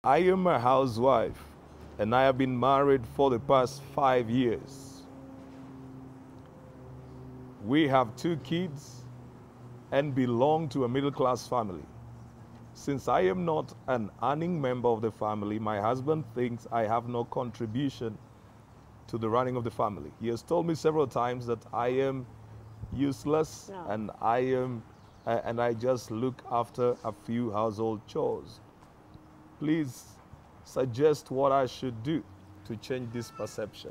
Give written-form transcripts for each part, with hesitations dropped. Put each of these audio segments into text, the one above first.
I am a housewife and I have been married for the past 5 years. We have 2 kids and belong to a middle class family. Since I am not an earning member of the family, my husband thinks I have no contribution to the running of the family. He has told me several times that I am useless and I just look after a few household chores. Please suggest what I should do to change this perception.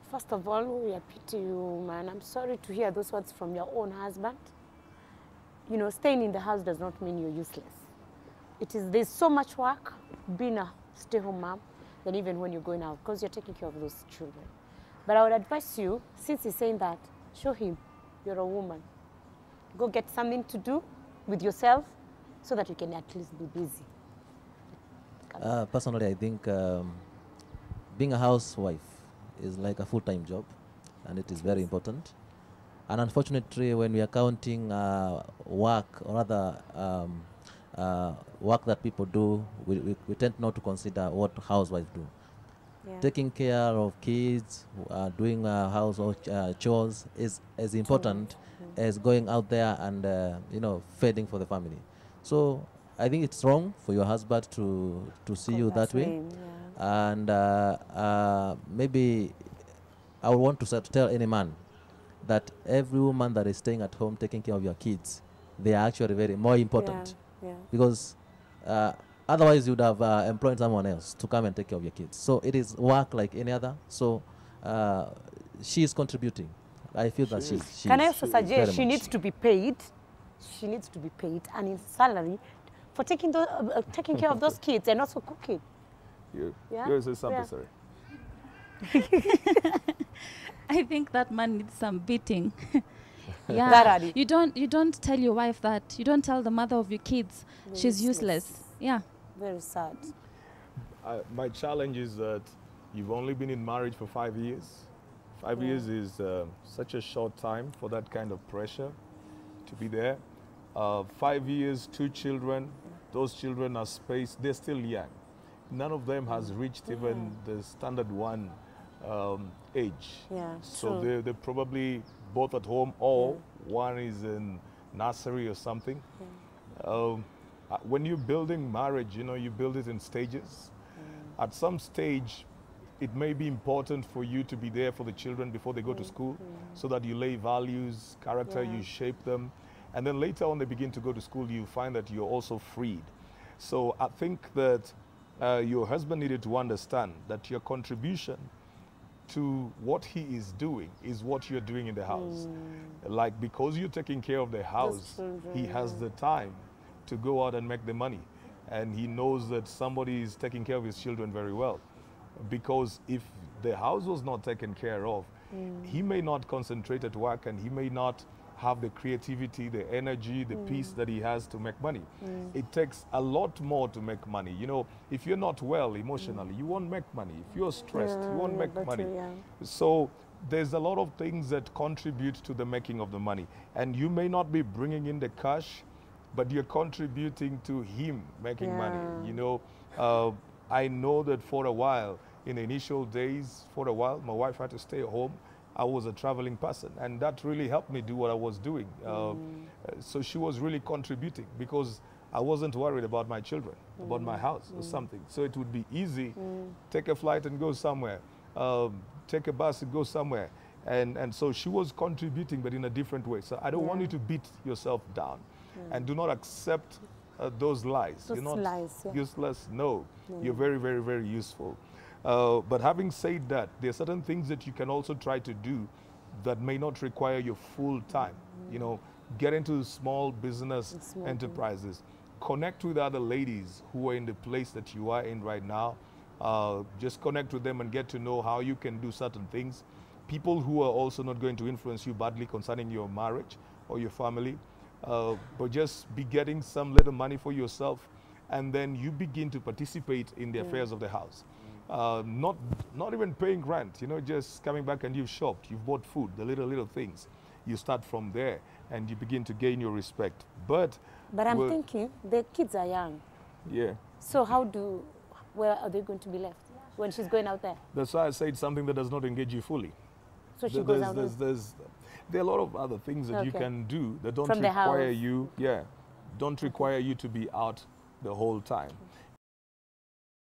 First of all, we are pity you, man. I'm sorry to hear those words from your own husband. You know, staying in the house does not mean you're useless. There's so much work being a stay-home mom than even when you're going out, because you're taking care of those children. But I would advise you, since he's saying that, show him you're a woman. Go get something to do with yourself so that you can at least be busy. Personally, I think being a housewife is like a full-time job, and it is very important. And unfortunately, when we are counting work or other work that people do, we tend not to consider what housewives do. Yeah. Taking care of kids, doing household chores is as important as going out there and feeding for the family. So I think it's wrong for your husband to see you that way. Yeah. And maybe I would want to tell any man that every woman that is staying at home taking care of your kids, they are actually very more important. Yeah. Because otherwise you would have employed someone else to come and take care of your kids. So it is work like any other. So she is contributing. I feel that she Can I also suggest she needs to be paid? She needs to be paid and in salary for taking care of those kids and also cooking. You say something, sorry. I think that man needs some beating. Yeah, you don't tell your wife that. You don't tell the mother of your kids she's useless. Yeah, very sad. My challenge is that you've only been in marriage for 5 years. 5 years is such a short time for that kind of pressure to be there. 5 years, 2 children. Those children are spaced. They're still young. None of them has reached even the standard 1 age. Yeah, so they're probably both at home or one is in nursery or something. When you're building marriage, you build it in stages. At some stage, it may be important for you to be there for the children before they go to school so that you lay values, character, you shape them. And then later on they begin to go to school, you find that you're also freed. So I think that your husband needed to understand that your contribution to what he is doing is what you're doing in the house. Like, because you're taking care of the house, he has the time to go out and make the money. And he knows that somebody is taking care of his children very well. Because if the house was not taken care of, he may not concentrate at work and he may not have the creativity, the energy, the peace that he has to make money. It takes a lot more to make money. If you're not well emotionally, you won't make money. If you're stressed, you won't make money. So there's a lot of things that contribute to the making of the money. And you may not be bringing in the cash, but you're contributing to him making money. I know that for a while, in the initial days, for a while, my wife had to stay home. I was a traveling person, and that really helped me do what I was doing. So she was really contributing because I wasn't worried about my children, about my house or something. So it would be easy, take a flight and go somewhere, take a bus and go somewhere. And so she was contributing, but in a different way. So I don't want you to beat yourself down and do not accept those lies. You're not useless. No, you're very, very, very useful. But having said that, there are certain things that you can also try to do that may not require your full time. Get into small business enterprises. Connect with other ladies who are in the place that you are in right now. Just connect with them and get to know how you can do certain things. People who are also not going to influence you badly concerning your marriage or your family. But just be getting some little money for yourself, and then you begin to participate in the affairs of the house. Not even paying rent, just coming back and you've shopped, you've bought food, the little things. You start from there and you begin to gain your respect. But I'm thinking the kids are young. Yeah. So where are they going to be left when she's going out there? That's why I said something that does not engage you fully. So she goes out. There are a lot of other things that you can do that don't From the require house. you, don't require you to be out the whole time.